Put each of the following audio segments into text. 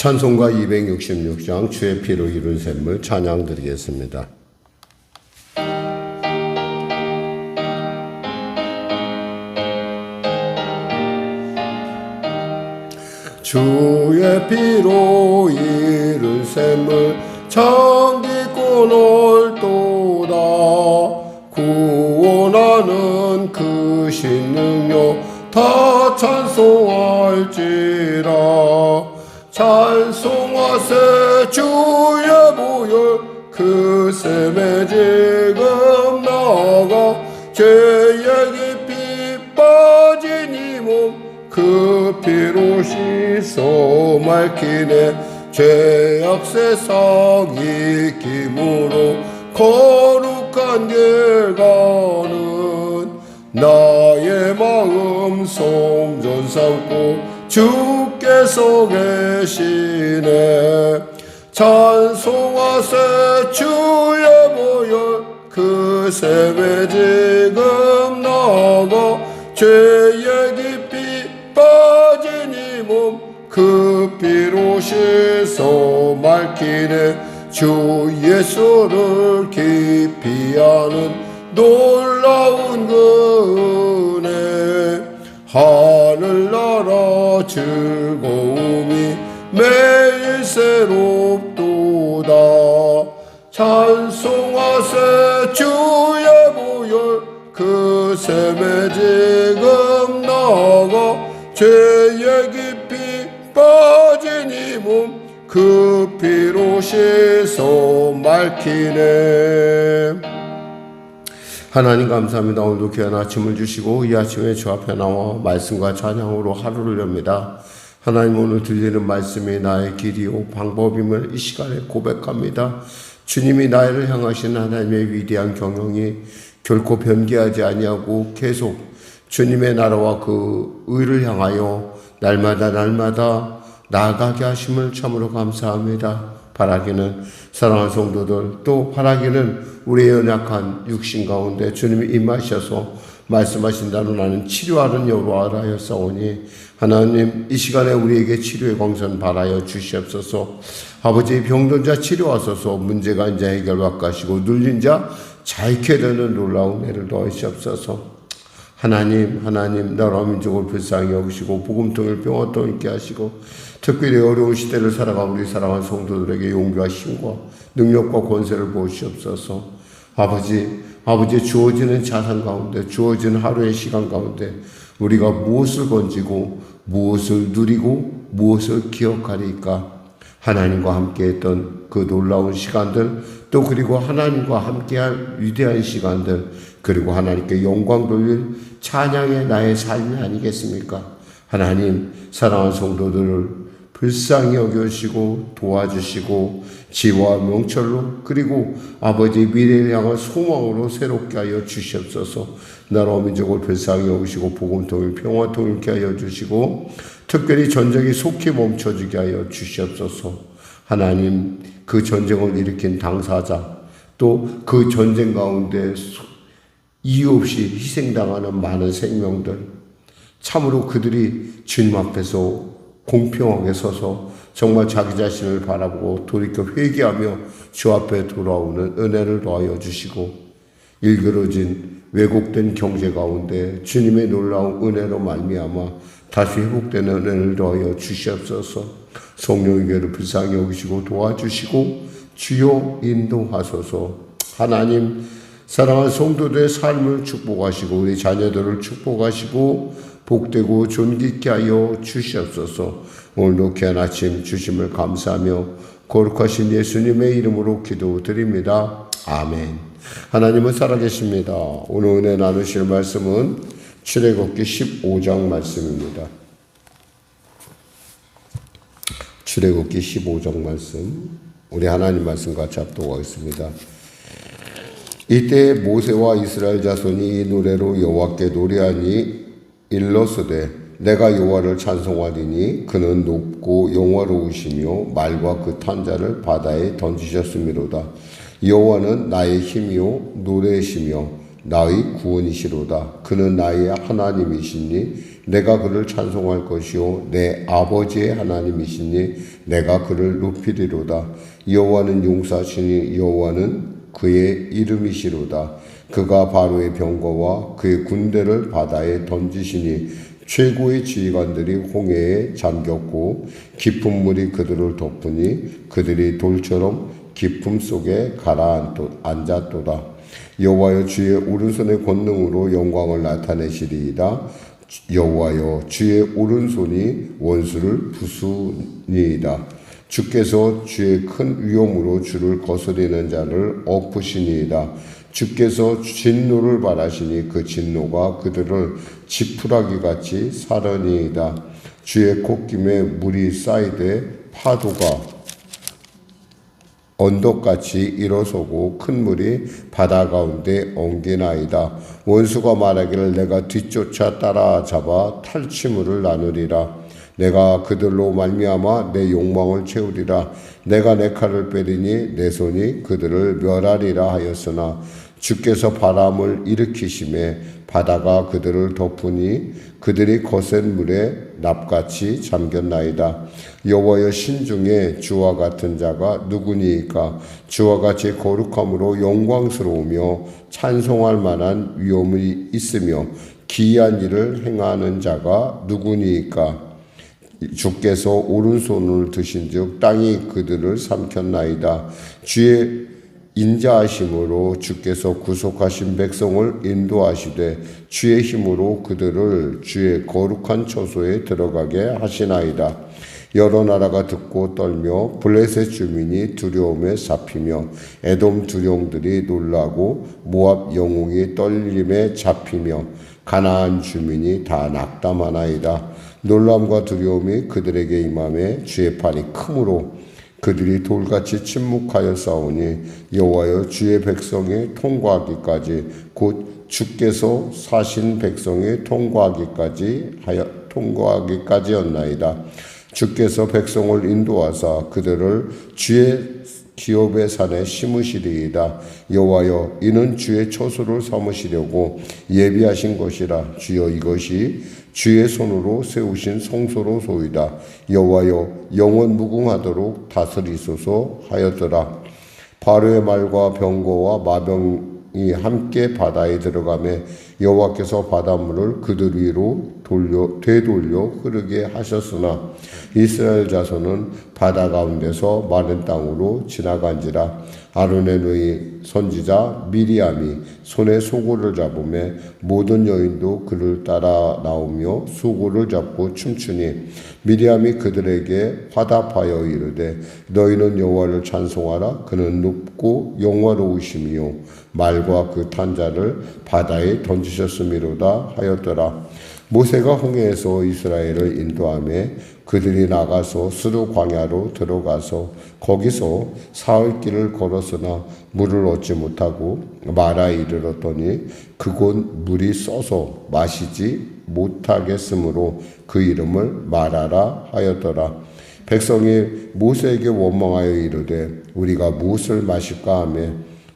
찬송가 266장 주의 피로 이룬 샘물 찬양 드리겠습니다. 주의 피로 이룬 샘물 참깃고 넓도다. 구원하는 그 신능력 다 찬송할지라. 찬송하세 주의 보혈 그 샘에 지금 나가. 죄의 깊이 빠진 이 몸 그 피로 씻어 맑히네. 죄악 세상 이김으로 거룩한 길 가는 나의 마음 성전 삼고 주께서 계시네. 찬송하세 주의 보혈 그 샘에 지금 나가. 죄의 깊이 빠진 이 몸 그 피로 씻어 맑히네. 주 예수를 깊이 아는 놀라운 그 은혜. 하늘나라 즐거움이 매일 새롭도다. 찬송하세 주의 보혈 그 샘에 지금 나가. 죄의 깊이 빠진 이 몸 그 피로 씻어 맑히네. 하나님 감사합니다. 오늘도 귀한 아침을 주시고 이 아침에 주 앞에 나와 말씀과 찬양으로 하루를 엽니다. 하나님, 오늘 들리는 말씀이 나의 길이요 방법임을 이 시간에 고백합니다. 주님이 나를 향하신 하나님의 위대한 경영이 결코 변개하지 아니하고 계속 주님의 나라와 그 의를 향하여 날마다 나아가게 하심을 참으로 감사합니다. 바라기는 사랑하는 성도들, 또 바라기는 우리의 연약한 육신 가운데 주님이 임하셔서 말씀하신다는 나는 치료하는 여로 알아였사오니 하나님, 이 시간에 우리에게 치료의 광선 바라여 주시옵소서. 아버지, 병든 자 치료하소서. 문제가 이제 해결받게 하시고 눌린 자 자유케 되는 놀라운 애를 더하시옵소서. 하나님, 나라 민족을 불쌍히 여기시고 복음통일 평화통을 있게 하시고 특별히 어려운 시대를 살아가 우리 사랑하는 성도들에게 용기와 힘과 능력과 권세를 부으시옵소서. 아버지, 주어지는 자산 가운데, 주어지는 하루의 시간 가운데 우리가 무엇을 건지고 무엇을 누리고 무엇을 기억하리까? 하나님과 함께했던 그 놀라운 시간들, 또 그리고 하나님과 함께할 위대한 시간들, 그리고 하나님께 영광 돌릴 찬양의 나의 삶이 아니겠습니까? 하나님, 사랑하는 성도들을 불쌍히 여겨주시고 도와주시고 지혜와 명철로, 그리고 아버지 미래를 향한 소망으로 새롭게 하여 주시옵소서. 나라 민족을 불쌍히 여기시고 복음통일 평화통일케 하여 주시고 특별히 전쟁이 속히 멈춰지게 하여 주시옵소서. 하나님, 그 전쟁을 일으킨 당사자, 또 그 전쟁 가운데 이유 없이 희생당하는 많은 생명들, 참으로 그들이 주님 앞에서 공평하게 서서 정말 자기 자신을 바라보고 돌이켜 회개하며 주 앞에 돌아오는 은혜를 더하여 주시고, 일그러진 왜곡된 경제 가운데 주님의 놀라운 은혜로 말미암아 다시 회복되는 은혜를 더하여 주시옵소서. 성령의 교회를 불쌍히 여기시고 도와주시고 주여 인도하소서. 하나님, 사랑하는 성도들의 삶을 축복하시고 우리 자녀들을 축복하시고 복되고 존귀케 하여 주시옵소서. 오늘도 귀한 아침 주심을 감사하며 거룩하신 예수님의 이름으로 기도드립니다. 아멘. 하나님은 살아계십니다. 오늘 은혜 나누실 말씀은 출애굽기 15장 말씀입니다. 출애굽기 15장 말씀, 우리 하나님 말씀 같이 합독하겠습니다. 이때 모세와 이스라엘 자손이 이 노래로 여호와께 노래하니 일러스되 내가 여호와를 찬송하리니 그는 높고 영화로우시며 말과 그 탄자를 바다에 던지셨음이로다. 여호와는 나의 힘이요 노래이시며 나의 구원이시로다. 그는 나의 하나님이시니 내가 그를 찬송할 것이요 내 아버지의 하나님이시니 내가 그를 높이리로다. 여호와는 용사시니 여호와는 그의 이름이시로다. 그가 바로의 병거와 그의 군대를 바다에 던지시니 최고의 지휘관들이 홍해에 잠겼고 깊은 물이 그들을 덮으니 그들이 돌처럼 깊음 속에 가라앉았도다. 여호와여 주의 오른손의 권능으로 영광을 나타내시리이다. 여호와여 주의 오른손이 원수를 부수니이다. 주께서 주의 큰 위엄으로 주를 거스리는 자를 엎으시니이다. 주께서 진노를 바라시니 그 진노가 그들을 지푸라기같이 사르니이다. 주의 콧김에 물이 쌓이되 파도가 언덕같이 일어서고 큰 물이 바다 가운데 엉기나이다. 원수가 말하기를 내가 뒤쫓아 따라잡아 탈취물을 나누리라. 내가 그들로 말미암아 내 욕망을 채우리라. 내가 내 칼을 빼리니 내 손이 그들을 멸하리라 하였으나 주께서 바람을 일으키심에 바다가 그들을 덮으니 그들이 거센 물에 납같이 잠겼나이다. 여호와여 신중에 주와 같은 자가 누구니이까? 주와 같이 거룩함으로 영광스러우며 찬송할 만한 위엄이 있으며 기이한 일을 행하는 자가 누구니이까? 주께서 오른손을 드신즉 땅이 그들을 삼켰나이다. 주의 인자하심으로 주께서 구속하신 백성을 인도하시되 주의 힘으로 그들을 주의 거룩한 처소에 들어가게 하시나이다. 여러 나라가 듣고 떨며 블레셋 주민이 두려움에 잡히며 에돔 두령들이 놀라고 모압 영웅이 떨림에 잡히며 가나안 주민이 다 낙담하나이다. 놀람과 두려움이 그들에게 임함에 주의 팔이 크므로 그들이 돌같이 침묵하여 싸우니 여호와여 주의 백성이 통과하기까지 곧 주께서 사신 백성이 통과하기까지였나이다. 주께서 백성을 인도하사 그들을 주의 기업의 산에 심으시리이다. 여호와여 이는 주의 처소를 삼으시려고 예비하신 것이라. 주여 이것이 주의 손으로 세우신 성소로소이다. 여호와여 영원 무궁하도록 다스리소서 하였더라. 바로의 말과 병거와 마병이 함께 바다에 들어가매 여호와께서 바닷물을 그들 위로 되돌려 흐르게 하셨으나 이스라엘 자손은 바다 가운데서 마른 땅으로 지나간지라. 아론의 누이 선지자 미리암이 손에 소고를 잡으매 모든 여인도 그를 따라 나오며 소고를 잡고 춤추니 미리암이 그들에게 화답하여 이르되 너희는 여호와를 찬송하라. 그는 높고 영화로우심이요 말과 그 탄자를 바다에 던지셨음이로다 하였더라. 모세가 홍해에서 이스라엘을 인도하며 그들이 나가서 스루 광야로 들어가서 거기서 사흘 길을 걸었으나 물을 얻지 못하고 마라에 이르렀더니 그곳 물이 써서 마시지 못하겠으므로 그 이름을 마라라 하였더라. 백성이 모세에게 원망하여 이르되 우리가 무엇을 마실까 하며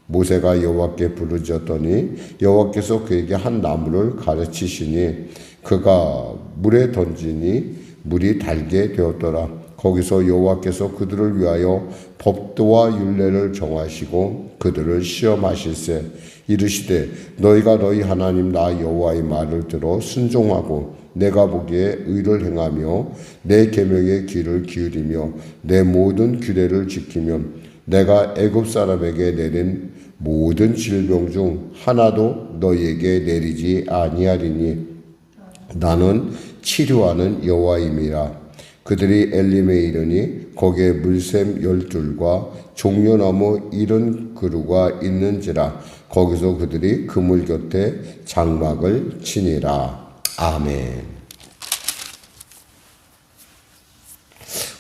모세가 여호와께 부르짖었더니 여호와께서 그에게 한 나무를 가르치시니 그가 물에 던지니 물이 달게 되었더라. 거기서 여호와께서 그들을 위하여 법도와 율례를 정하시고 그들을 시험하실세 이르시되 너희가 너희 하나님 나 여호와의 말을 들어 순종하고 내가 보기에 의를 행하며 내 계명의 귀를 기울이며 내 모든 규례를 지키면 내가 애굽 사람에게 내린 모든 질병 중 하나도 너희에게 내리지 아니하리니 나는 치료하는 여호와임이라. 그들이 엘림에 이르니 거기에 물샘 12과 종려나무 70그루가 있는지라. 거기서 그들이 그물 곁에 장막을 치니라. 아멘.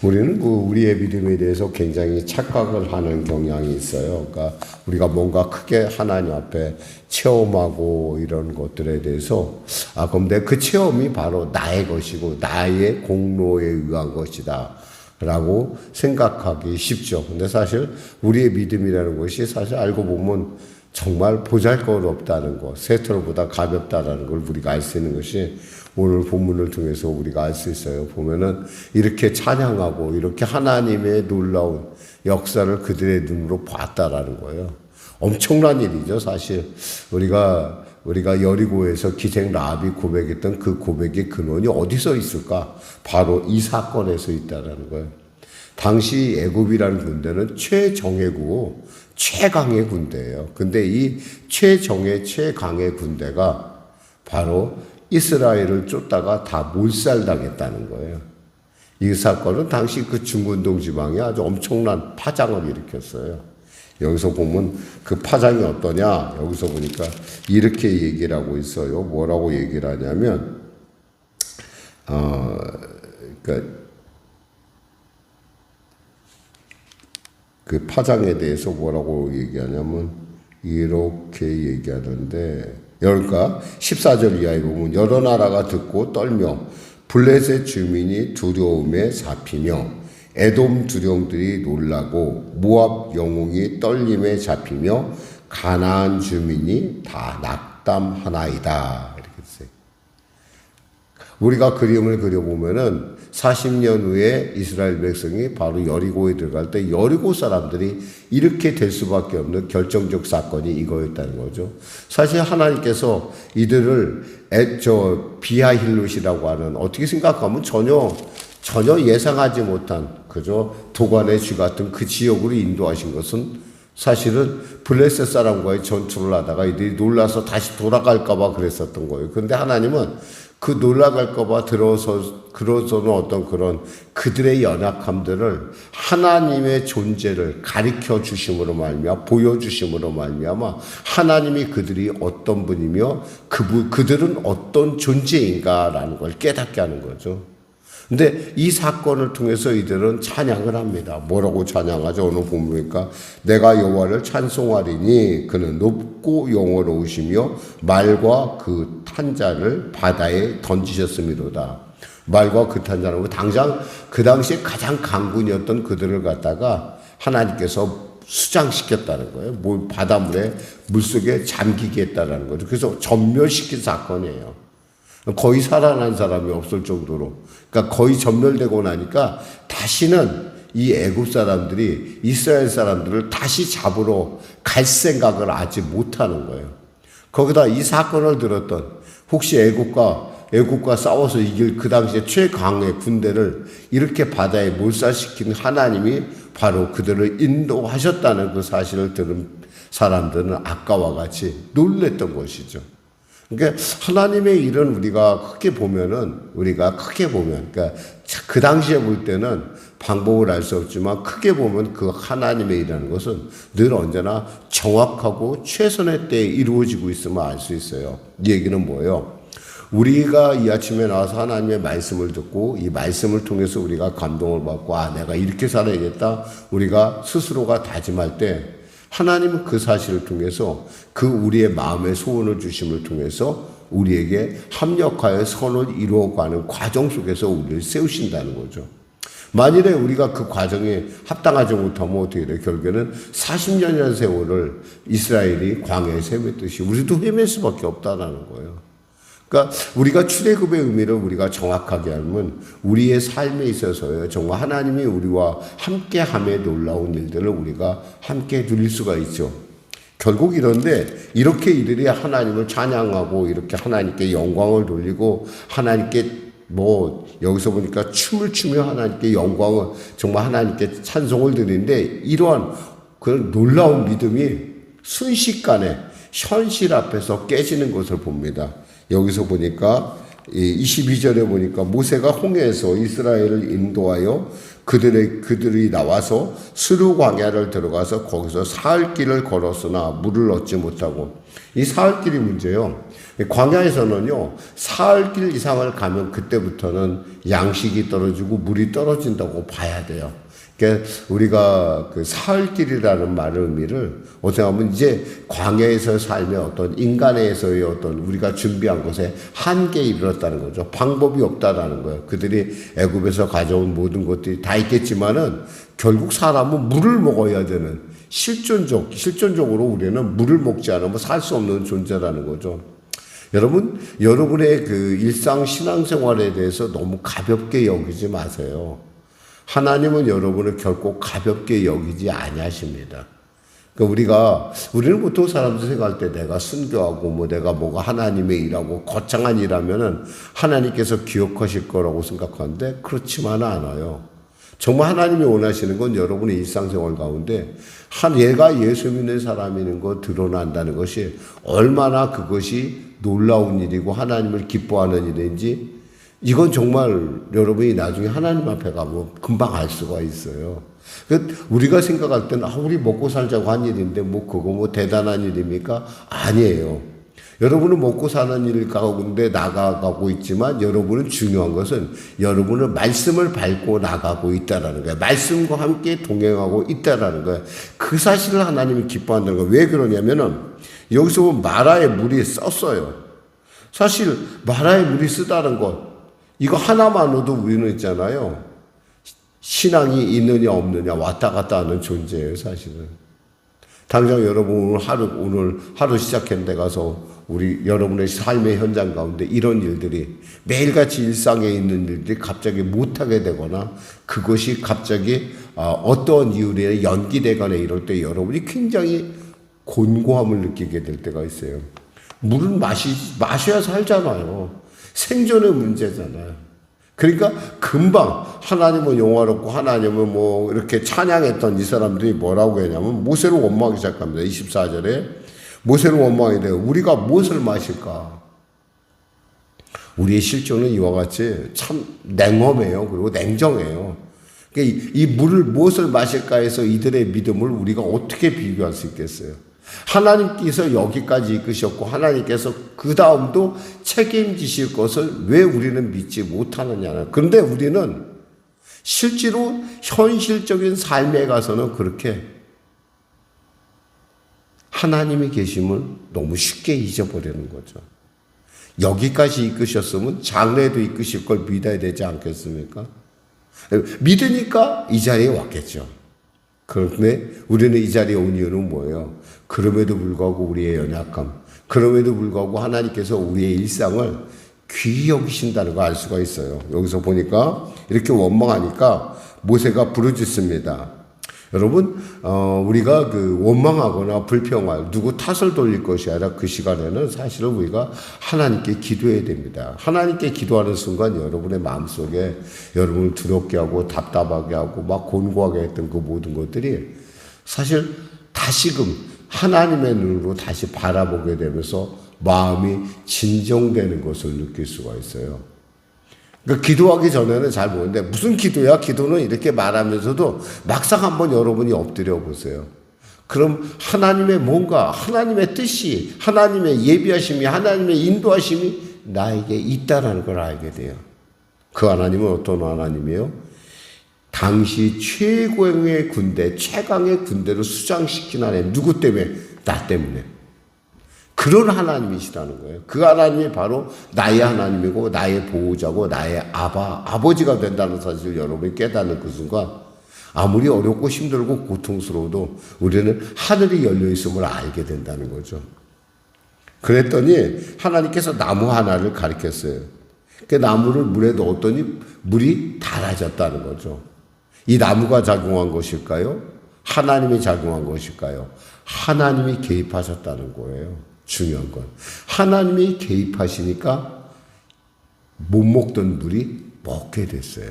우리는 우리의 믿음에 대해서 굉장히 착각을 하는 경향이 있어요. 그러니까 우리가 뭔가 크게 하나님 앞에 체험하고 이런 것들에 대해서 그럼 그 체험이 바로 나의 것이고 나의 공로에 의한 것이다 라고 생각하기 쉽죠. 근데 사실 우리의 믿음이라는 것이 사실 알고 보면 정말 보잘것없다는 것, 쇠털보다 가볍다라는 걸 우리가 알 수 있는 것이 오늘 본문을 통해서 우리가 알 수 있어요. 보면은 이렇게 찬양하고 이렇게 하나님의 놀라운 역사를 그들의 눈으로 봤다라는 거예요. 엄청난 일이죠, 사실. 우리가 여리고에서 기생 라합이 고백했던 그 고백의 근원이 어디서 있을까? 바로 이 사건에서 있다라는 거예요. 당시 애굽이라는 군대는 최정예고 최강의 군대예요. 근데 이 최정예, 최강의 군대가 바로 이스라엘을 쫓다가 다 몰살당했다는 거예요. 이 사건은 당시 그 중근동 지방에 아주 엄청난 파장을 일으켰어요. 여기서 보면 그 파장이 어떠냐? 여기서 보니까 이렇게 얘기를 하고 있어요. 뭐라고 얘기를 하냐면, 그 파장에 대해서 뭐라고 얘기하냐면, 이렇게 얘기하는데, 그러니까 14절 이하에 보면, 여러 나라가 듣고 떨며, 블레셋 주민이 두려움에 잡히며, 에돔 두령들이 놀라고 모압 영웅이 떨림에 잡히며 가나안 주민이 다 낙담하나이다. 이렇게 써요. 우리가 그림을 그려보면은 40년 후에 이스라엘 백성이 바로 여리고에 들어갈 때 여리고 사람들이 이렇게 될 수밖에 없는 결정적 사건이 이거였다는 거죠. 사실 하나님께서 이들을 비하힐롯이라고 하는, 어떻게 생각하면 전혀 예상하지 못한 그저 도관의 쥐 같은 그 지역으로 인도하신 것은 사실은 블레셋 사람과의 전투를 하다가 이들이 놀라서 다시 돌아갈까봐 그랬었던 거예요. 그런데 하나님은 그 놀라갈까봐 그러서는 어떤 그런 그들의 연약함들을 하나님의 존재를 가르쳐 주심으로 말미암아, 보여주심으로 말미암아 하나님이 그들이 어떤 분이며 그들은 어떤 존재인가라는 걸 깨닫게 하는 거죠. 근데 이 사건을 통해서 이들은 찬양을 합니다. 뭐라고 찬양하죠? 오늘 보니까 내가 여호와를 찬송하리니 그는 높고 영원로우시며 말과 그 탄자를 바다에 던지셨음이로다. 말과 그 탄자는 당장 그 당시에 가장 강군이었던 그들을 갖다가 하나님께서 수장시켰다는 거예요. 바닷물에 물속에 잠기게 했다는 거죠. 그래서 전멸시킨 사건이에요. 거의 살아난 사람이 없을 정도로. 그러니까 거의 전멸되고 나니까 다시는 이 애굽 사람들이 이스라엘 사람들을 다시 잡으러 갈 생각을 하지 못하는 거예요. 거기다 이 사건을 들었던, 혹시 애굽과 싸워서 이길 그 당시에 최강의 군대를 이렇게 바다에 몰살시킨 하나님이 바로 그들을 인도하셨다는 그 사실을 들은 사람들은 아까와 같이 놀랬던 것이죠. 그러니까 하나님의 일은 우리가 크게 보면, 그러니까 그 당시에 볼 때는 방법을 알 수 없지만 크게 보면 그 하나님의 일이라는 것은 늘 언제나 정확하고 최선의 때에 이루어지고 있음을 알 수 있어요. 이 얘기는 뭐예요? 우리가 이 아침에 나와서 하나님의 말씀을 듣고 이 말씀을 통해서 우리가 감동을 받고 내가 이렇게 살아야겠다, 우리가 스스로가 다짐할 때 하나님은 그 사실을 통해서 그 우리의 마음의 소원을 주심을 통해서 우리에게 합력하여 선을 이루어가는 과정 속에서 우리를 세우신다는 거죠. 만일에 우리가 그 과정에 합당하지 못하면 어떻게 돼요? 결국에는 40년이라는 세월을 이스라엘이 광야에서 헤맸듯이 우리도 헤맬 수밖에 없다는 거예요. 그러니까 우리가 출애굽의 의미를 우리가 정확하게 알면 우리의 삶에 있어서요, 정말 하나님이 우리와 함께함에 놀라운 일들을 우리가 함께 누릴 수가 있죠. 결국 이렇게 이들이 하나님을 찬양하고 이렇게 하나님께 영광을 돌리고 하나님께 여기서 보니까 춤을 추며 하나님께 영광을, 정말 하나님께 찬송을 드리는데 이러한 그 놀라운 믿음이 순식간에 현실 앞에서 깨지는 것을 봅니다. 여기서 보니까 22절에 보니까 모세가 홍해에서 이스라엘을 인도하여 그들이 나와서 스루 광야를 들어가서 거기서 사흘 길을 걸었으나 물을 얻지 못하고, 이 사흘 길이 문제예요. 광야에서는요, 사흘 길 이상을 가면 그때부터는 양식이 떨어지고 물이 떨어진다고 봐야 돼요. 그러니까 우리가 그 사흘길이라는 말의 의미를 어떻게 하면 이제 광야에서 삶의 어떤 인간에서의 어떤 우리가 준비한 것에 한계에 이르렀다는 거죠. 방법이 없다라는 거예요. 그들이 애굽에서 가져온 모든 것들이 다 있겠지만은 결국 사람은 물을 먹어야 되는 실존적으로 우리는 물을 먹지 않으면 살 수 없는 존재라는 거죠. 여러분, 여러분의 그 일상 신앙생활에 대해서 너무 가볍게 여기지 마세요. 하나님은 여러분을 결코 가볍게 여기지 아니하십니다. 그러니까 우리는 보통 사람들 생각할 때 내가 순교하고 뭐 내가 뭐가 하나님의 일하고 거창한 일하면은 하나님께서 기억하실 거라고 생각하는데 그렇지만은 않아요. 정말 하나님이 원하시는 건 여러분의 일상생활 가운데 얘가 예수 믿는 사람이는 거 드러난다는 것이 얼마나 그것이 놀라운 일이고 하나님을 기뻐하는 일인지 이건 정말 여러분이 나중에 하나님 앞에 가면 금방 알 수가 있어요. 우리가 생각할 때는 우리 먹고 살자고 한 일인데 그거 뭐 대단한 일입니까? 아니에요. 여러분은 먹고 사는 일 가운데 나가고 있지만 여러분은 중요한 것은 여러분은 말씀을 밟고 나가고 있다라는 거예요. 말씀과 함께 동행하고 있다라는 거예요. 그 사실을 하나님이 기뻐한다는 거예요. 왜 그러냐면은 여기서 보면 마라의 물이 썼어요. 사실 마라의 물이 쓰다는 것 이거 하나만으로도 우리는 있잖아요. 신앙이 있느냐 없느냐 왔다 갔다 하는 존재예요, 사실은. 당장 여러분 오늘 하루 시작했는데 가서 여러분의 삶의 현장 가운데 이런 일들이 매일같이 일상에 있는 일들이 갑자기 못하게 되거나 그것이 갑자기 어떤 이유로 연기되거나 이럴 때 여러분이 굉장히 곤고함을 느끼게 될 때가 있어요. 물은 마셔야 살잖아요. 생존의 문제잖아요. 그러니까 금방 하나님은 영화롭고 하나님은 뭐 이렇게 찬양했던 이 사람들이 뭐라고 했냐면 모세를 원망하기 시작합니다. 24절에 모세를 원망하게 돼요. 우리가 무엇을 마실까? 우리의 실존은 이와 같이 참 냉엄해요. 그리고 냉정해요. 그러니까 이 물을 무엇을 마실까 해서 이들의 믿음을 우리가 어떻게 비교할 수 있겠어요? 하나님께서 여기까지 이끄셨고 하나님께서 그 다음도 책임지실 것을 왜 우리는 믿지 못하느냐. 그런데 우리는 실제로 현실적인 삶에 가서는 그렇게 하나님이 계심을 너무 쉽게 잊어버리는 거죠. 여기까지 이끄셨으면 장래에도 이끄실 걸 믿어야 되지 않겠습니까? 믿으니까 이 자리에 왔겠죠. 그런데 우리는 이 자리에 온 이유는 뭐예요? 그럼에도 불구하고 우리의 연약함, 그럼에도 불구하고 하나님께서 우리의 일상을 귀히 여기신다는 걸 알 수가 있어요. 여기서 보니까 이렇게 원망하니까 모세가 부르짖습니다. 여러분, 우리가 원망하거나 불평할 누구 탓을 돌릴 것이 아니라 그 시간에는 사실은 우리가 하나님께 기도해야 됩니다. 하나님께 기도하는 순간 여러분의 마음속에 여러분을 두렵게 하고 답답하게 하고 막 곤고하게 했던 그 모든 것들이 사실 다시금 하나님의 눈으로 다시 바라보게 되면서 마음이 진정되는 것을 느낄 수가 있어요. 그러니까 기도하기 전에는 잘 모르는데 무슨 기도야? 기도는 이렇게 말하면서도 막상 한번 여러분이 엎드려 보세요. 그럼 하나님의 뭔가, 하나님의 뜻이, 하나님의 예비하심이, 하나님의 인도하심이 나에게 있다는 걸 알게 돼요. 그 하나님은 어떤 하나님이에요? 당시 최고의 군대, 최강의 군대를 수장시킨 하나님. 누구 때문에? 나 때문에. 그런 하나님이시라는 거예요. 그 하나님이 바로 나의 하나님이고 나의 보호자고 나의 아버지가 된다는 사실을 여러분이 깨닫는 그 순간 아무리 어렵고 힘들고 고통스러워도 우리는 하늘이 열려 있음을 알게 된다는 거죠. 그랬더니 하나님께서 나무 하나를 가리켰어요. 그 나무를 물에 넣었더니 물이 달아졌다는 거죠. 이 나무가 작용한 것일까요? 하나님이 작용한 것일까요? 하나님이 개입하셨다는 거예요. 중요한 건 하나님이 개입하시니까 못 먹던 물이 먹게 됐어요.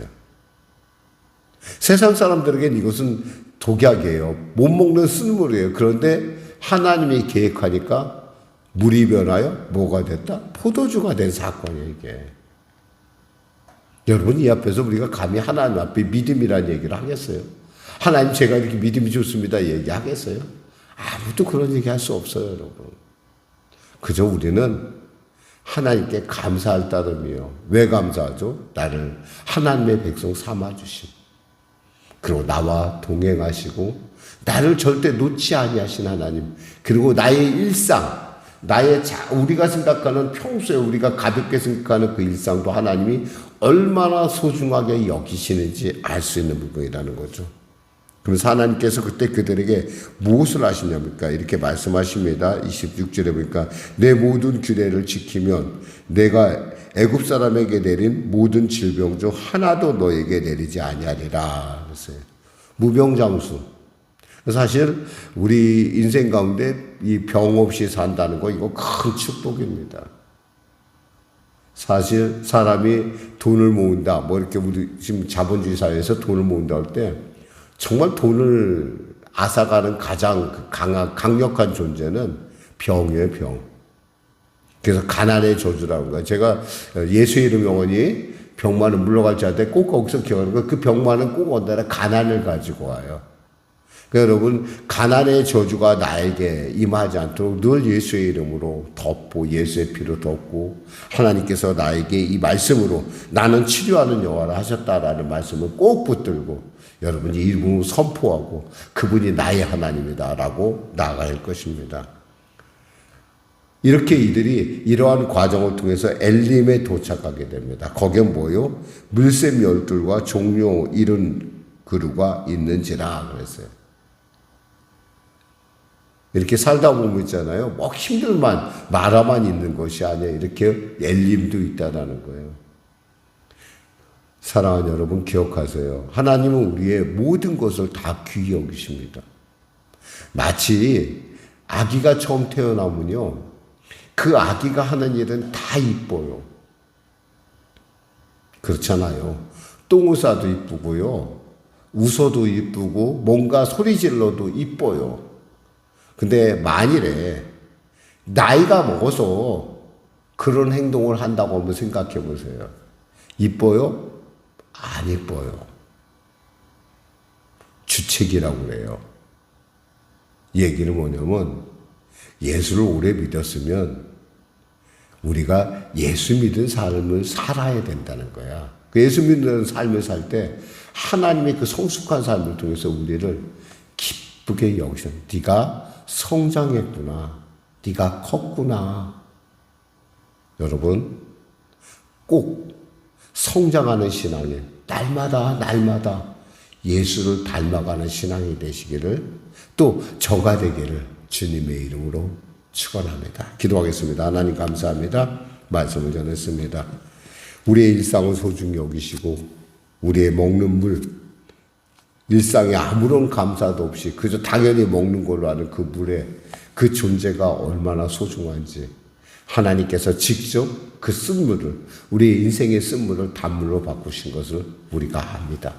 세상 사람들에겐 이것은 독약이에요. 못 먹는 쓴물이에요. 그런데 하나님이 계획하니까 물이 변하여 뭐가 됐다? 포도주가 된 사건이에요, 이게. 여러분, 이 앞에서 우리가 감히 하나님 앞에 믿음이라는 얘기를 하겠어요? 하나님, 제가 이렇게 믿음이 좋습니다 얘기하겠어요? 아무도 그런 얘기 할 수 없어요, 여러분. 그저 우리는 하나님께 감사할 따름이요. 왜 감사하죠? 나를 하나님의 백성 삼아주심. 그리고 나와 동행하시고 나를 절대 놓지 아니하신 하나님. 그리고 나의 일상, 우리가 생각하는 평소에 우리가 가볍게 생각하는 그 일상도 하나님이 얼마나 소중하게 여기시는지 알 수 있는 부분이라는 거죠. 그래서 하나님께서 그때 그들에게 무엇을 하시냐니까 이렇게 말씀하십니다. 26절에 보니까 내 모든 규례를 지키면 내가 애굽 사람에게 내린 모든 질병 중 하나도 너에게 내리지 아니하리라. 그랬어요. 무병장수. 사실 우리 인생 가운데 이 병 없이 산다는 거 이거 큰 축복입니다. 사실 사람이 돈을 모은다, 뭐 이렇게 우리 지금 자본주의 사회에서 돈을 모은다 할 때 정말 돈을 앗아가는 가장 강력한 존재는 병이에요, 병. 그래서 가난의 저주라는 거예요. 제가 예수의 이름 영원히 병만은 물러갈 자한테 꼭 거기서 기억하는 거예요. 그 병만은 꼭 언제나 가난을 가지고 와요. 그러니까 여러분, 가난의 저주가 나에게 임하지 않도록 늘 예수의 이름으로 덮고 예수의 피로 덮고 하나님께서 나에게 이 말씀으로 나는 치료하는 여호와라 하셨다라는 말씀을 꼭 붙들고 여러분이 이름으로 선포하고 그분이 나의 하나님이다라고 나아갈 것입니다. 이렇게 이들이 이러한 과정을 통해서 엘림에 도착하게 됩니다. 거기에 뭐요? 물샘 12과 종료 70그루가 있는지라 그랬어요. 이렇게 살다 보면 있잖아요. 뭐 힘들만 마라만 있는 것이 아니에요. 이렇게 엘림도 있다라는 거예요. 사랑하는 여러분 기억하세요. 하나님은 우리의 모든 것을 다 귀히 여기십니다. 마치 아기가 처음 태어나면요. 그 아기가 하는 일은 다 이뻐요. 그렇잖아요. 똥을 싸도 이쁘고요. 웃어도 이쁘고 뭔가 소리 질러도 이뻐요. 근데 만일에 나이가 먹어서 그런 행동을 한다고 한번 생각해 보세요. 이뻐요? 안 이뻐요. 주책이라고 그래요. 얘기는 뭐냐면 예수를 오래 믿었으면 우리가 예수 믿은 삶을 살아야 된다는 거야. 그 예수 믿는 삶을 살 때 하나님의 그 성숙한 삶을 통해서 우리를 기쁘게 여기서 네가 성장했구나. 네가 컸구나. 여러분 꼭 성장하는 신앙에 날마다 예수를 닮아가는 신앙이 되시기를 또 저가 되기를 주님의 이름으로 축원합니다. 기도하겠습니다. 하나님 감사합니다. 말씀을 전했습니다. 우리의 일상을 소중히 여기시고 우리의 먹는 물 일상에 아무런 감사도 없이 그저 당연히 먹는 걸로 아는 그 물에 그 존재가 얼마나 소중한지 하나님께서 직접 그 쓴물을 우리의 인생의 쓴물을 단물로 바꾸신 것을 우리가 압니다.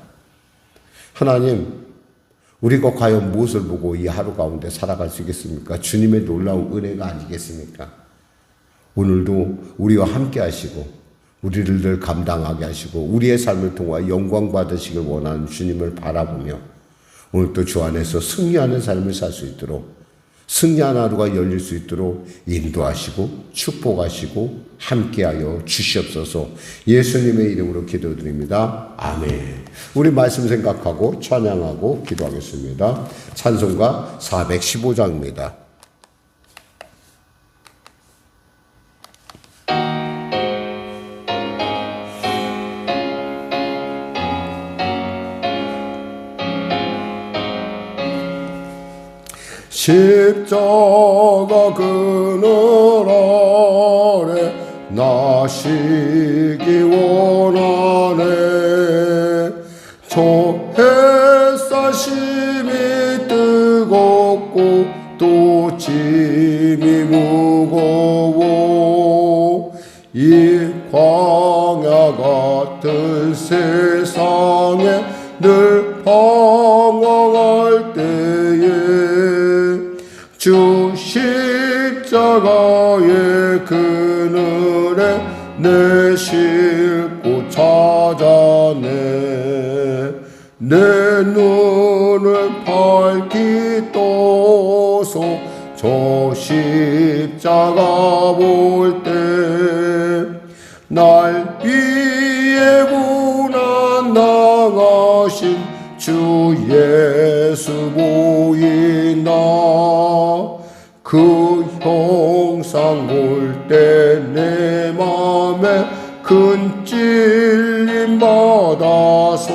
하나님 우리가 과연 무엇을 보고 이 하루 가운데 살아갈 수 있겠습니까? 주님의 놀라운 은혜가 아니겠습니까? 오늘도 우리와 함께 하시고 우리를 늘 감당하게 하시고 우리의 삶을 통해 영광 받으시길 원하는 주님을 바라보며 오늘도 주 안에서 승리하는 삶을 살 수 있도록 승리하는 하루가 열릴 수 있도록 인도하시고 축복하시고 함께하여 주시옵소서. 예수님의 이름으로 기도드립니다. 아멘. 우리 말씀 생각하고 찬양하고 기도하겠습니다. 찬송가 415장입니다. 십자가 그늘 아래 나시기 원하네. 저 햇사심이 뜨겁고 또 짐이 무거워 이 광야 같은 세상에 늘 방황할 때에 주 십자가의 그늘에 내 싣고 찾아내 내 눈을 밝히 떠서 저 십자가 볼 때 날 위해 고난 당하신 주 예수 보인다. 그 형상 볼 때 내 맘에 큰 찔림 받아서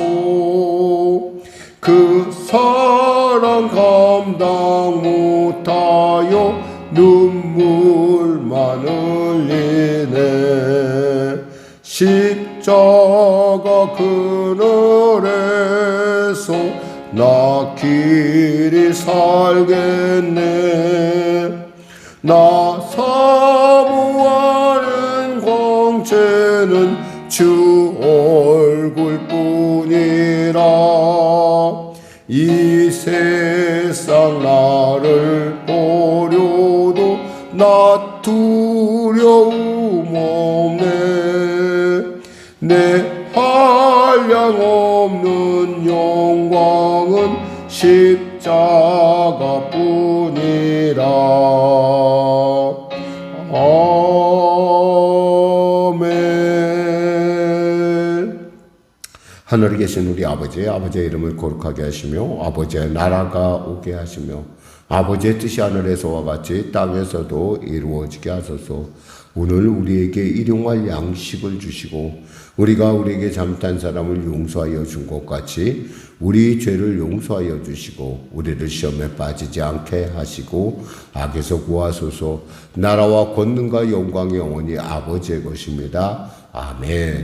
그 사랑 감당 못하여 눈물만 흘리네. 십자가 그늘에서 나 길이 살겠네. 나 사모하는 광채는 주 얼굴뿐이라. 이 세상 나를 버려도 나 두려움 없네. 내 한량 없는 영광은 십자가뿐이라. 아멘. 하늘에 계신 우리 아버지의 이름을 거룩하게 하시며 아버지의 나라가 오게 하시며 아버지의 뜻이 하늘에서와 같이 땅에서도 이루어지게 하소서. 오늘 우리에게 일용할 양식을 주시고 우리가 우리에게 잘못한 사람을 용서하여 준 것 같이 우리 죄를 용서하여 주시고 우리를 시험에 빠지지 않게 하시고 악에서 구하소서. 나라와 권능과 영광이 영원히 아버지의 것입니다. 아멘.